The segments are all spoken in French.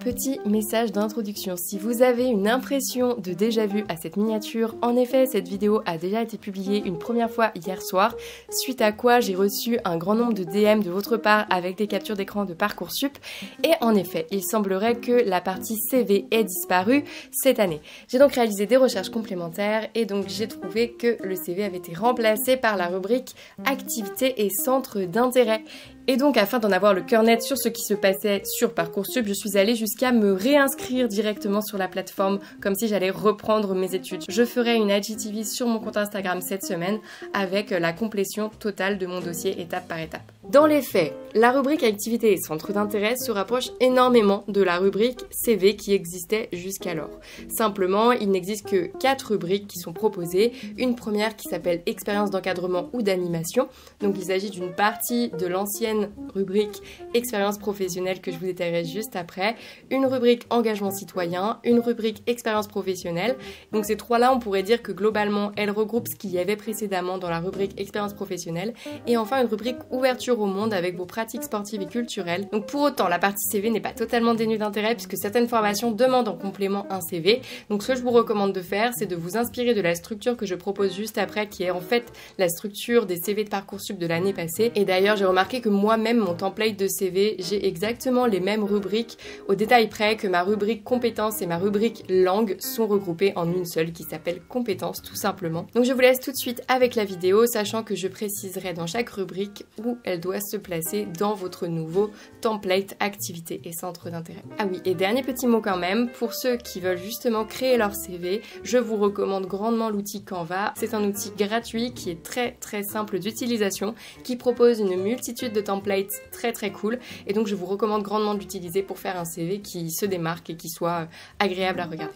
Petit message d'introduction, si vous avez une impression de déjà-vu à cette miniature, en effet cette vidéo a déjà été publiée une première fois hier soir, suite à quoi j'ai reçu un grand nombre de DM de votre part avec des captures d'écran de Parcoursup, et en effet il semblerait que la partie CV ait disparu cette année. J'ai donc réalisé des recherches complémentaires et donc j'ai trouvé que le CV avait été remplacé par la rubrique activités et centres d'intérêt. Et donc afin d'en avoir le cœur net sur ce qui se passait sur Parcoursup, je suis allée jusqu'à me réinscrire directement sur la plateforme comme si j'allais reprendre mes études. Je ferai une IGTV sur mon compte Instagram cette semaine avec la complétion totale de mon dossier étape par étape. Dans les faits, la rubrique activités et centres d'intérêt se rapproche énormément de la rubrique CV qui existait jusqu'alors. Simplement, il n'existe que 4 rubriques qui sont proposées. Une première qui s'appelle expérience d'encadrement ou d'animation. Donc il s'agit d'une partie de l'ancienne rubrique expérience professionnelle que je vous détaillerai juste après. Une rubrique engagement citoyen, une rubrique expérience professionnelle. Donc ces trois-là, on pourrait dire que globalement, elles regroupent ce qu'il y avait précédemment dans la rubrique expérience professionnelle. Et enfin, une rubrique ouverture au monde avec vos pratiques sportives et culturelles. Donc pour autant, la partie CV n'est pas totalement dénuée d'intérêt puisque certaines formations demandent en complément un CV. Donc ce que je vous recommande de faire, c'est de vous inspirer de la structure que je propose juste après, qui est en fait la structure des CV de Parcoursup de l'année passée. Et d'ailleurs, j'ai remarqué que moi-même, mon template de CV, j'ai exactement les mêmes rubriques au détail près que ma rubrique compétences et ma rubrique langue sont regroupées en une seule qui s'appelle compétences tout simplement. Donc je vous laisse tout de suite avec la vidéo, sachant que je préciserai dans chaque rubrique où elle doit se placer dans votre nouveau template activités et centres d'intérêt. Ah oui, et dernier petit mot quand même, pour ceux qui veulent justement créer leur CV, je vous recommande grandement l'outil Canva. C'est un outil gratuit qui est très simple d'utilisation, qui propose une multitude de templates très cool, et donc je vous recommande grandement de l'utiliser pour faire un CV qui se démarque et qui soit agréable à regarder.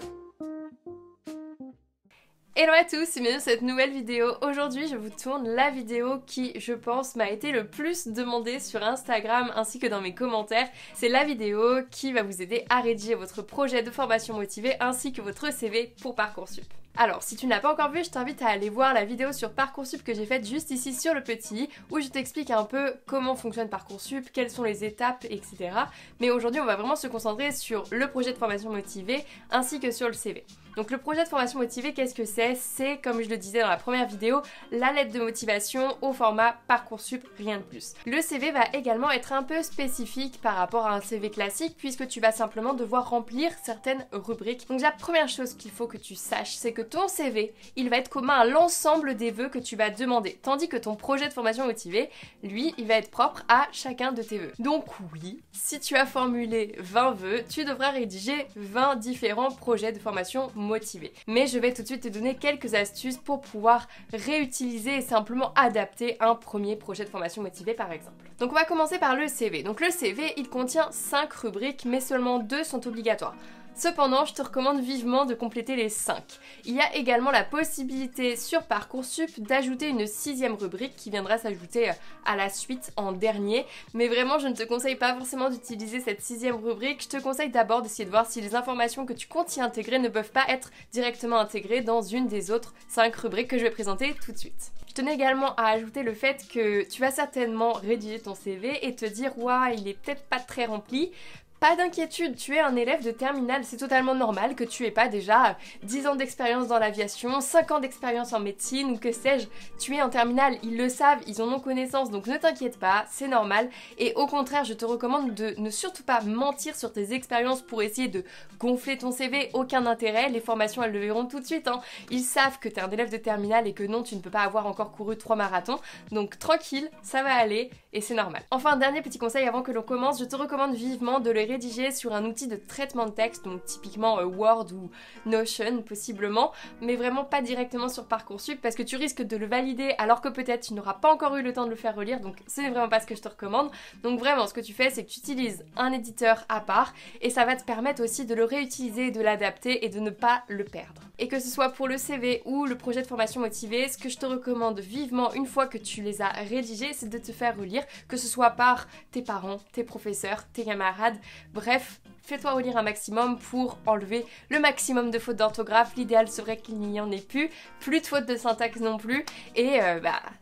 Hello à tous et bienvenue dans cette nouvelle vidéo. Aujourd'hui je vous tourne la vidéo qui je pense m'a été le plus demandée sur Instagram ainsi que dans mes commentaires. C'est la vidéo qui va vous aider à rédiger votre projet de formation motivée ainsi que votre CV pour Parcoursup. Alors, si tu ne l'as pas encore vu, je t'invite à aller voir la vidéo sur Parcoursup que j'ai faite juste ici sur le petit, où je t'explique un peu comment fonctionne Parcoursup, quelles sont les étapes, etc. Mais aujourd'hui, on va vraiment se concentrer sur le projet de formation motivée ainsi que sur le CV. Donc le projet de formation motivée, qu'est-ce que c'est? C'est, comme je le disais dans la première vidéo, la lettre de motivation au format Parcoursup, rien de plus. Le CV va également être un peu spécifique par rapport à un CV classique puisque tu vas simplement devoir remplir certaines rubriques. Donc la première chose qu'il faut que tu saches, c'est que ton CV, il va être commun à l'ensemble des vœux que tu vas demander, tandis que ton projet de formation motivée, lui, il va être propre à chacun de tes vœux. Donc oui, si tu as formulé 20 vœux, tu devras rédiger 20 différents projets de formation motivés. Mais je vais tout de suite te donner quelques astuces pour pouvoir réutiliser et simplement adapter un premier projet de formation motivée par exemple. Donc on va commencer par le CV. Donc le CV, il contient 5 rubriques, mais seulement 2 sont obligatoires. Cependant, je te recommande vivement de compléter les 5. Il y a également la possibilité sur Parcoursup d'ajouter une 6e rubrique qui viendra s'ajouter à la suite en dernier. Mais vraiment, je ne te conseille pas forcément d'utiliser cette 6e rubrique. Je te conseille d'abord d'essayer de voir si les informations que tu comptes y intégrer ne peuvent pas être directement intégrées dans une des autres 5 rubriques que je vais présenter tout de suite. Je tenais également à ajouter le fait que tu vas certainement rédiger ton CV et te dire « Ouah, il est peut-être pas très rempli ». Pas d'inquiétude, tu es un élève de terminale, c'est totalement normal que tu aies pas déjà 10 ans d'expérience dans l'aviation, 5 ans d'expérience en médecine ou que sais-je. Tu es en terminale, ils le savent, ils en ont connaissance, donc ne t'inquiète pas, c'est normal. Et au contraire, je te recommande de ne surtout pas mentir sur tes expériences pour essayer de gonfler ton CV, aucun intérêt, les formations elles le verront tout de suite. Ils savent que tu es un élève de terminale et que non, tu ne peux pas avoir encore couru 3 marathons, donc tranquille, ça va aller et c'est normal. Enfin, dernier petit conseil avant que l'on commence, je te recommande vivement de le rédiger sur un outil de traitement de texte, donc typiquement Word ou Notion possiblement, mais vraiment pas directement sur Parcoursup parce que tu risques de le valider alors que peut-être tu n'auras pas encore eu le temps de le faire relire, donc c'est vraiment pas ce que je te recommande. Donc vraiment ce que tu fais, c'est que tu utilises un éditeur à part et ça va te permettre aussi de le réutiliser, de l'adapter et de ne pas le perdre. Et que ce soit pour le CV ou le projet de formation motivée, ce que je te recommande vivement une fois que tu les as rédigés, c'est de te faire relire, que ce soit par tes parents, tes professeurs, tes camarades. Bref, fais-toi relire un maximum pour enlever le maximum de fautes d'orthographe. L'idéal serait qu'il n'y en ait plus de fautes de syntaxe non plus. Et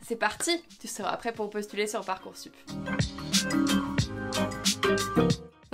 c'est parti, tu seras prêt pour postuler sur Parcoursup.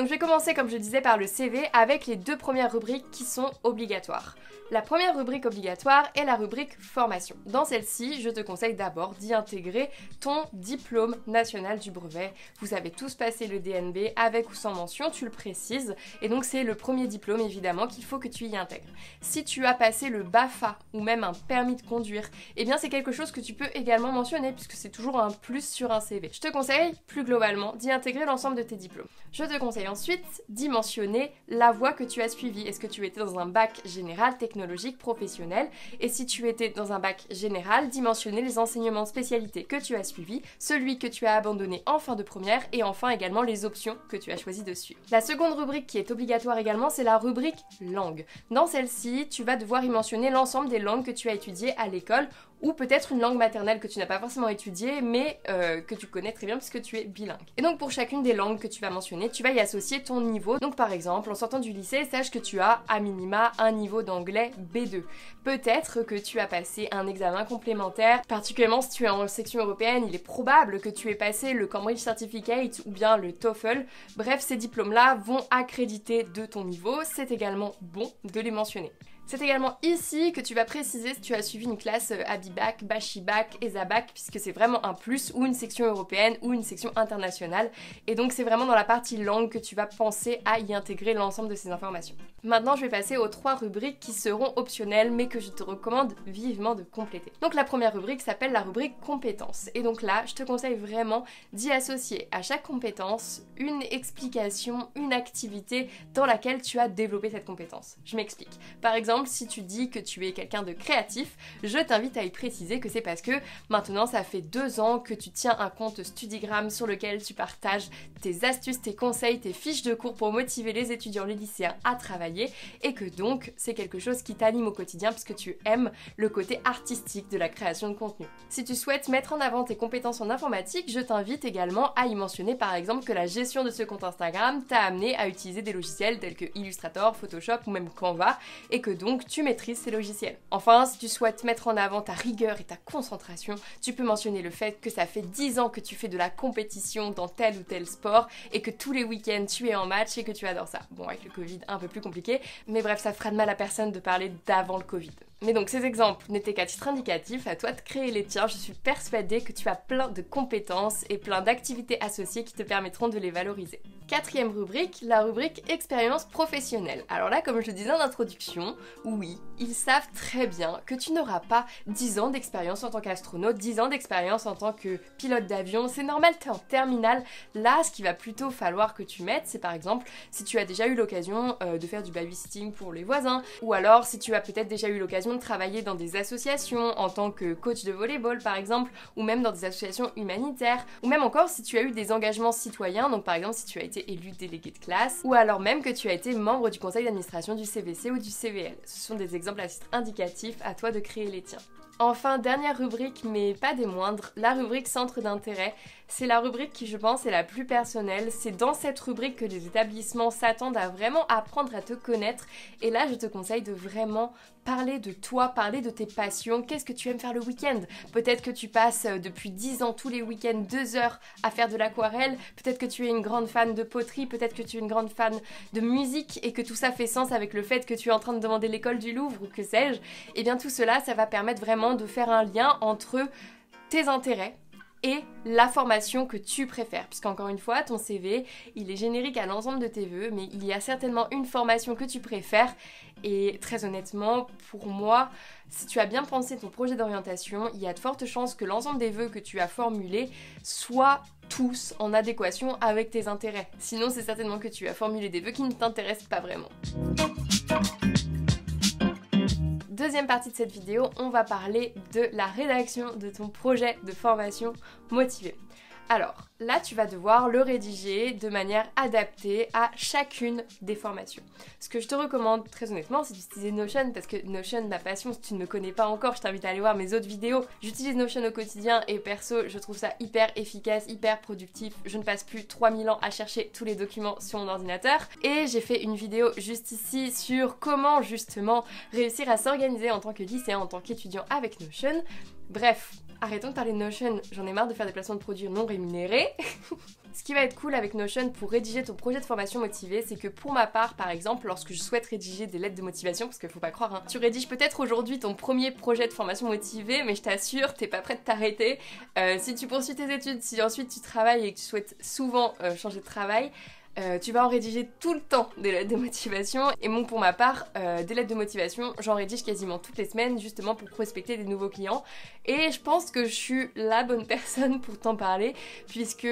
Donc je vais commencer comme je disais par le CV avec les deux premières rubriques qui sont obligatoires. La première rubrique obligatoire est la rubrique formation. Dans celle-ci, je te conseille d'abord d'y intégrer ton diplôme national du brevet. Vous avez tous passé le DNB avec ou sans mention, tu le précises, et donc c'est le premier diplôme évidemment qu'il faut que tu y intègres. Si tu as passé le BAFA ou même un permis de conduire, eh bien c'est quelque chose que tu peux également mentionner puisque c'est toujours un plus sur un CV. Je te conseille plus globalement d'y intégrer l'ensemble de tes diplômes. Je te conseille ensuite d'y mentionner la voie que tu as suivie. Est-ce que tu étais dans un bac général, technologique, professionnel? Et si tu étais dans un bac général, d'y mentionner les enseignements de spécialité que tu as suivis, celui que tu as abandonné en fin de première et enfin également les options que tu as choisi de suivre. La seconde rubrique qui est obligatoire également, c'est la rubrique langue. Dans celle-ci, tu vas devoir y mentionner l'ensemble des langues que tu as étudiées à l'école ou peut-être une langue maternelle que tu n'as pas forcément étudiée mais que tu connais très bien puisque tu es bilingue. Et donc pour chacune des langues que tu vas mentionner, tu vas y associer ton niveau. Donc par exemple, en sortant du lycée, sache que tu as à minima un niveau d'anglais B2. Peut-être que tu as passé un examen complémentaire, particulièrement si tu es en section européenne, il est probable que tu aies passé le Cambridge Certificate ou bien le TOEFL. Bref, ces diplômes-là vont accréditer de ton niveau, c'est également bon de les mentionner. C'est également ici que tu vas préciser si tu as suivi une classe Abibac, Bachibac, ESABac, puisque c'est vraiment un plus, ou une section européenne, ou une section internationale. Et donc c'est vraiment dans la partie langue que tu vas penser à y intégrer l'ensemble de ces informations. Maintenant, je vais passer aux 3 rubriques qui seront optionnelles, mais que je te recommande vivement de compléter. Donc la première rubrique s'appelle la rubrique compétences. Et donc là, je te conseille vraiment d'y associer à chaque compétence une explication, une activité dans laquelle tu as développé cette compétence. Je m'explique. Par exemple, si tu dis que tu es quelqu'un de créatif, je t'invite à y préciser que c'est parce que maintenant ça fait 2 ans que tu tiens un compte Studigram sur lequel tu partages tes astuces, tes conseils, tes fiches de cours pour motiver les étudiants, les lycéens à travailler et que donc c'est quelque chose qui t'anime au quotidien puisque tu aimes le côté artistique de la création de contenu. Si tu souhaites mettre en avant tes compétences en informatique, je t'invite également à y mentionner par exemple que la gestion de ce compte Instagram t'a amené à utiliser des logiciels tels que Illustrator, Photoshop ou même Canva et que donc tu maîtrises ces logiciels. Enfin, si tu souhaites mettre en avant ta rigueur et ta concentration, tu peux mentionner le fait que ça fait 10 ans que tu fais de la compétition dans tel ou tel sport et que tous les week-ends tu es en match et que tu adores ça. Bon, avec le Covid, un peu plus compliqué, mais bref, ça fera de mal à personne de parler d'avant le Covid. Mais donc ces exemples n'étaient qu'à titre indicatif, à toi de créer les tiens, je suis persuadée que tu as plein de compétences et plein d'activités associées qui te permettront de les valoriser. 4e rubrique, la rubrique expérience professionnelle. Alors là, comme je le disais en introduction, oui, ils savent très bien que tu n'auras pas 10 ans d'expérience en tant qu'astronaute, 10 ans d'expérience en tant que pilote d'avion, c'est normal, t'es en terminale. Là, ce qu'il va plutôt falloir que tu mettes, c'est par exemple si tu as déjà eu l'occasion de faire du babysitting pour les voisins, ou alors si tu as peut-être déjà eu l'occasion de travailler dans des associations en tant que coach de volleyball par exemple, ou même dans des associations humanitaires, ou même encore si tu as eu des engagements citoyens, donc par exemple si tu as été élu délégué de classe, ou alors même que tu as été membre du conseil d'administration du CVC ou du CVL. Ce sont des exemples à titre indicatif, à toi de créer les tiens. Enfin, dernière rubrique, mais pas des moindres, la rubrique centre d'intérêt. C'est la rubrique qui, je pense, est la plus personnelle. C'est dans cette rubrique que les établissements s'attendent à vraiment apprendre à te connaître. Et là, je te conseille de vraiment parler de toi, parler de tes passions. Qu'est-ce que tu aimes faire le week-end? Peut-être que tu passes depuis 10 ans tous les week-ends 2 heures à faire de l'aquarelle. Peut-être que tu es une grande fan de poterie. Peut-être que tu es une grande fan de musique et que tout ça fait sens avec le fait que tu es en train de demander l'école du Louvre ou que sais-je. Et bien tout cela, ça va permettre vraiment de faire un lien entre tes intérêts et la formation que tu préfères, puisqu'encore une fois, ton CV, il est générique à l'ensemble de tes vœux, mais il y a certainement une formation que tu préfères, et très honnêtement, pour moi, si tu as bien pensé ton projet d'orientation, il y a de fortes chances que l'ensemble des vœux que tu as formulés soient tous en adéquation avec tes intérêts. Sinon, c'est certainement que tu as formulé des vœux qui ne t'intéressent pas vraiment. Deuxième partie de cette vidéo, on va parler de la rédaction de ton projet de formation motivé. Alors, là, tu vas devoir le rédiger de manière adaptée à chacune des formations. Ce que je te recommande très honnêtement, c'est d'utiliser Notion parce que Notion, ma passion, si tu ne me connais pas encore, je t'invite à aller voir mes autres vidéos. J'utilise Notion au quotidien et perso, je trouve ça hyper efficace, hyper productif. Je ne passe plus 3000 ans à chercher tous les documents sur mon ordinateur. Et j'ai fait une vidéo juste ici sur comment justement réussir à s'organiser en tant que lycéen, en tant qu'étudiant avec Notion. Bref, arrêtons de parler de Notion, j'en ai marre de faire des placements de produits non rémunérés. Ce qui va être cool avec Notion pour rédiger ton projet de formation motivée, c'est que pour ma part, par exemple, lorsque je souhaite rédiger des lettres de motivation, parce qu'il faut pas croire, hein, tu rédiges peut-être aujourd'hui ton premier projet de formation motivée, mais je t'assure, t'es pas prête de t'arrêter. Si tu poursuis tes études, si ensuite tu travailles et que tu souhaites souvent changer de travail, tu vas en rédiger tout le temps des lettres de motivation. Et bon, pour ma part, des lettres de motivation, j'en rédige quasiment toutes les semaines justement pour prospecter des nouveaux clients. Et je pense que je suis la bonne personne pour t'en parler, puisque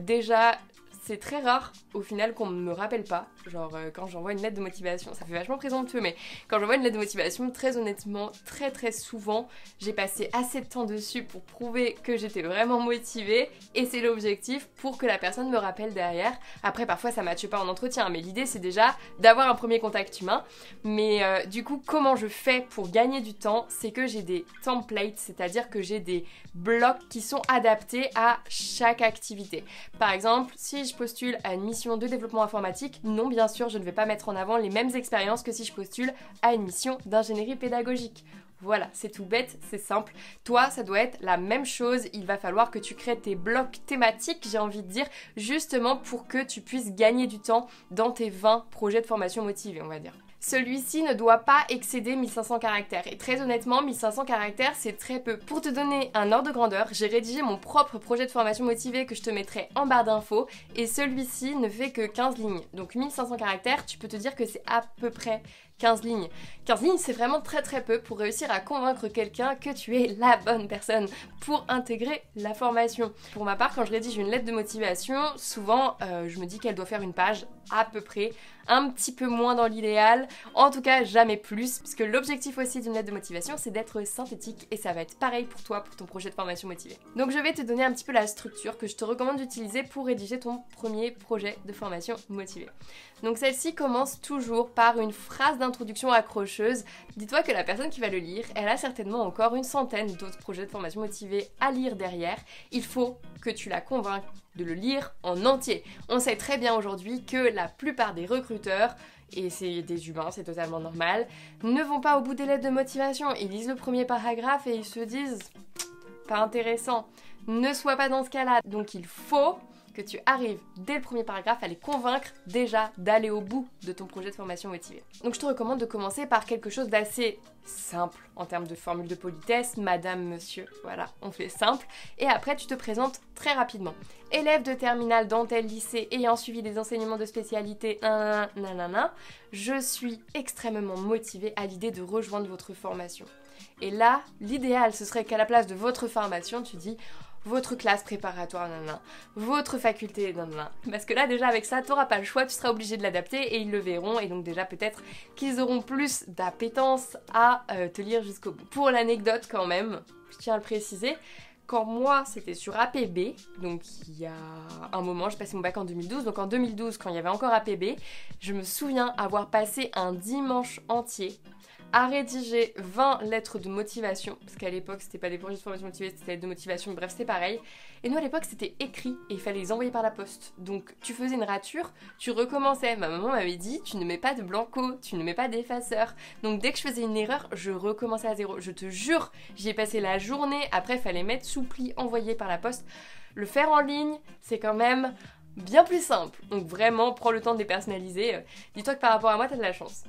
déjà c'est très rare au final qu'on ne me rappelle pas. Genre quand j'envoie une lettre de motivation, ça fait vachement présomptueux, mais quand j'envoie une lettre de motivation, très honnêtement, très souvent, j'ai passé assez de temps dessus pour prouver que j'étais vraiment motivée, et c'est l'objectif pour que la personne me rappelle derrière. Après parfois ça matche pas en entretien, mais l'idée c'est déjà d'avoir un premier contact humain. Mais du coup, comment je fais pour gagner du temps, c'est que j'ai des templates, c'est-à-dire que j'ai des blocs qui sont adaptés à chaque activité. Par exemple, si je postule à une mission de développement informatique, non, bien sûr, je ne vais pas mettre en avant les mêmes expériences que si je postule à une mission d'ingénierie pédagogique. Voilà, c'est tout bête, c'est simple. Toi, ça doit être la même chose. Il va falloir que tu crées tes blocs thématiques, j'ai envie de dire, justement pour que tu puisses gagner du temps dans tes 20 projets de formation motivés, on va dire. Celui-ci ne doit pas excéder 1500 caractères. Et très honnêtement, 1500 caractères, c'est très peu. Pour te donner un ordre de grandeur, j'ai rédigé mon propre projet de formation motivée que je te mettrai en barre d'infos. Et celui-ci ne fait que 15 lignes. Donc 1500 caractères, tu peux te dire que c'est à peu près 15 lignes. 15 lignes, c'est vraiment très peu pour réussir à convaincre quelqu'un que tu es la bonne personne pour intégrer la formation. Pour ma part, quand je rédige une lettre de motivation, souvent je me dis qu'elle doit faire une page à peu près, un petit peu moins dans l'idéal, en tout cas jamais plus, puisque l'objectif aussi d'une lettre de motivation, c'est d'être synthétique, et ça va être pareil pour toi, pour ton projet de formation motivée. Donc je vais te donner un petit peu la structure que je te recommande d'utiliser pour rédiger ton premier projet de formation motivée. Donc celle-ci commence toujours par une phrase d'introduction accrocheuse. Dis-toi que la personne qui va le lire, elle a certainement encore une centaine d'autres projets de formation motivée à lire derrière. Il faut que tu la convainques de le lire en entier. On sait très bien aujourd'hui que la plupart des recruteurs, et c'est des humains, c'est totalement normal, ne vont pas au bout des lettres de motivation. Ils lisent le premier paragraphe et ils se disent « pas intéressant ». Ne sois pas dans ce cas-là. Donc il faut que tu arrives dès le premier paragraphe à les convaincre déjà d'aller au bout de ton projet de formation motivée. Donc je te recommande de commencer par quelque chose d'assez simple en termes de formule de politesse, madame, monsieur, voilà, on fait simple, et après tu te présentes très rapidement. Élève de terminale dans tel lycée ayant suivi des enseignements de spécialité, nanana, je suis extrêmement motivée à l'idée de rejoindre votre formation. Et là, l'idéal ce serait qu'à la place de votre formation, tu dis votre classe préparatoire, nanana, votre faculté, nanana. Parce que là, déjà, avec ça, t'auras pas le choix, tu seras obligé de l'adapter et ils le verront. Et donc déjà, peut-être qu'ils auront plus d'appétence à te lire jusqu'au bout. Pour l'anecdote quand même, je tiens à le préciser, quand moi, c'était sur APB, donc il y a un moment, j'ai passé mon bac en 2012, donc en 2012, quand il y avait encore APB, je me souviens avoir passé un dimanche entier à rédiger 20 lettres de motivation, parce qu'à l'époque c'était pas des projets de formation motivée, c'était des lettres de motivation, bref c'était pareil. Et nous à l'époque c'était écrit et il fallait les envoyer par la poste. Donc tu faisais une rature, tu recommençais. Ma maman m'avait dit tu ne mets pas de blanco, tu ne mets pas d'effaceur. Donc dès que je faisais une erreur, je recommençais à zéro. Je te jure, j'y ai passé la journée, après il fallait mettre sous pli, envoyer par la poste. Le faire en ligne, c'est quand même bien plus simple. Donc vraiment, prends le temps de les personnaliser. Dis-toi que par rapport à moi, t'as de la chance.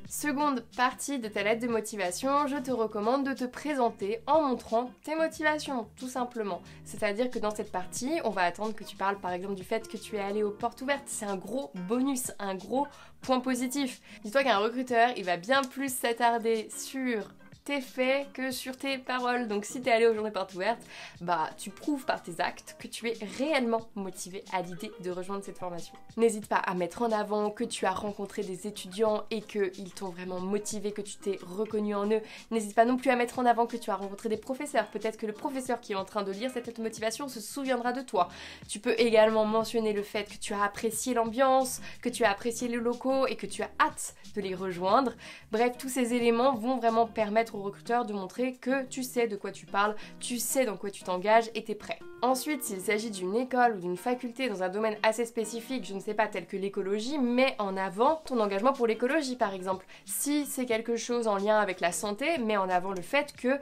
Seconde partie de ta lettre de motivation, je te recommande de te présenter en montrant tes motivations, tout simplement. C'est-à-dire que dans cette partie, on va attendre que tu parles par exemple du fait que tu es allé aux portes ouvertes. C'est un gros bonus, un gros point positif. Dis-toi qu'un recruteur, il va bien plus s'attarder sur tes faits que sur tes paroles. Donc si t'es allé aux journées portes ouvertes, bah tu prouves par tes actes que tu es réellement motivé à l'idée de rejoindre cette formation. N'hésite pas à mettre en avant que tu as rencontré des étudiants et qu'ils t'ont vraiment motivé, que tu t'es reconnu en eux. N'hésite pas non plus à mettre en avant que tu as rencontré des professeurs. Peut-être que le professeur qui est en train de lire cette lettre de motivation se souviendra de toi. Tu peux également mentionner le fait que tu as apprécié l'ambiance, que tu as apprécié les locaux et que tu as hâte de les rejoindre. Bref, tous ces éléments vont vraiment permettre au recruteur de montrer que tu sais de quoi tu parles, tu sais dans quoi tu t'engages et t'es prêt. Ensuite, s'il s'agit d'une école ou d'une faculté dans un domaine assez spécifique, je ne sais pas, tel que l'écologie, mets en avant ton engagement pour l'écologie par exemple. Si c'est quelque chose en lien avec la santé, mets en avant le fait que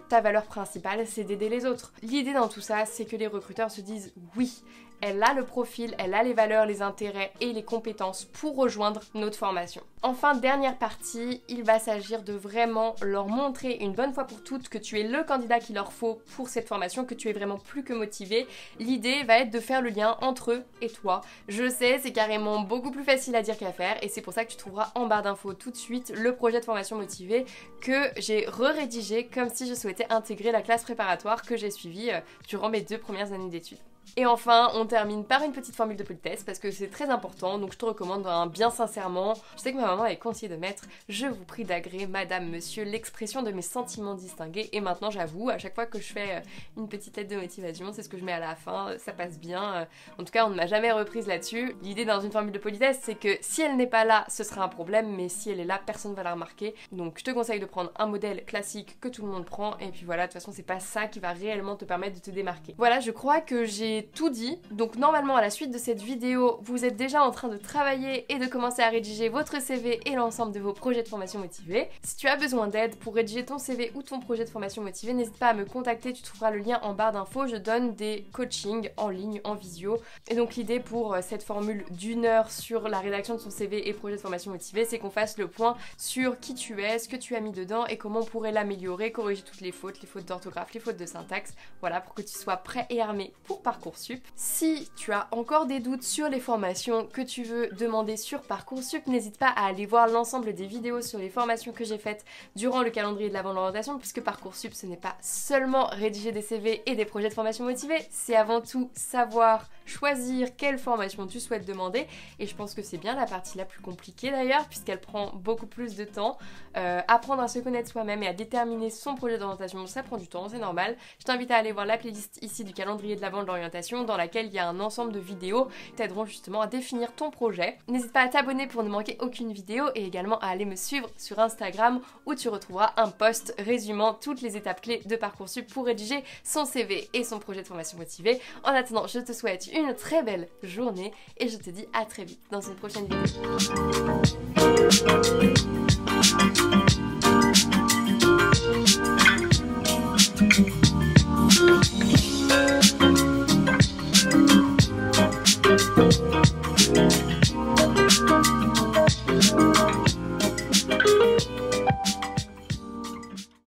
ta valeur principale c'est d'aider les autres. L'idée dans tout ça, c'est que les recruteurs se disent oui, elle a le profil, elle a les valeurs, les intérêts et les compétences pour rejoindre notre formation. Enfin, dernière partie, il va s'agir de vraiment leur montrer une bonne fois pour toutes que tu es le candidat qu'il leur faut pour cette formation, que tu es vraiment plus que motivé. L'idée va être de faire le lien entre eux et toi. Je sais, c'est carrément beaucoup plus facile à dire qu'à faire et c'est pour ça que tu trouveras en barre d'infos tout de suite le projet de formation motivée que j'ai re-rédigé comme si je souhaitais intégrer la classe préparatoire que j'ai suivie durant mes 2 premières années d'études. Et enfin, on termine par une petite formule de politesse parce que c'est très important, donc je te recommande bien sincèrement, je sais que ma maman avait conseillé de mettre « Je vous prie d'agréer, madame, monsieur, l'expression de mes sentiments distingués » et maintenant j'avoue, à chaque fois que je fais une petite lettre de motivation, c'est ce que je mets à la fin, ça passe bien. En tout cas, on ne m'a jamais reprise là-dessus. L'idée dans une formule de politesse, c'est que si elle n'est pas là, ce sera un problème, mais si elle est là, personne ne va la remarquer. Donc je te conseille de prendre un modèle classique que tout le monde prend, et puis voilà, de toute façon, c'est pas ça qui va réellement te permettre de te démarquer. Voilà, je crois que j'ai tout dit, donc normalement à la suite de cette vidéo, vous êtes déjà en train de travailler et de commencer à rédiger votre CV et l'ensemble de vos projets de formation motivés. Si tu as besoin d'aide pour rédiger ton CV ou ton projet de formation motivé, n'hésite pas à me contacter, tu trouveras le lien en barre d'infos, je donne des coachings en ligne, en visio. Et donc l'idée pour cette formule d'1 heure sur la rédaction de son CV et projet de formation motivé, c'est qu'on fasse le point sur qui tu es, ce que tu as mis dedans et comment on pourrait l'améliorer, corriger toutes les fautes d'orthographe, les fautes de syntaxe, voilà, pour que tu sois prêt et armé pour Parcoursup. Si tu as encore des doutes sur les formations que tu veux demander sur Parcoursup, n'hésite pas à aller voir l'ensemble des vidéos sur les formations que j'ai faites durant le calendrier de l'avant de l'orientation, puisque Parcoursup ce n'est pas seulement rédiger des CV et des projets de formation motivés, c'est avant tout savoir choisir quelle formation tu souhaites demander, et je pense que c'est bien la partie la plus compliquée d'ailleurs, puisqu'elle prend beaucoup plus de temps. Apprendre à se connaître soi-même et à déterminer son projet d'orientation, ça prend du temps, c'est normal. Je t'invite à aller voir la playlist ici du calendrier de l'avant de l'orientation, dans laquelle il y a un ensemble de vidéos qui t'aideront justement à définir ton projet. N'hésite pas à t'abonner pour ne manquer aucune vidéo et également à aller me suivre sur Instagram où tu retrouveras un post résumant toutes les étapes clés de Parcoursup pour rédiger son CV et son projet de formation motivée. En attendant, je te souhaite une très belle journée et je te dis à très vite dans une prochaine vidéo.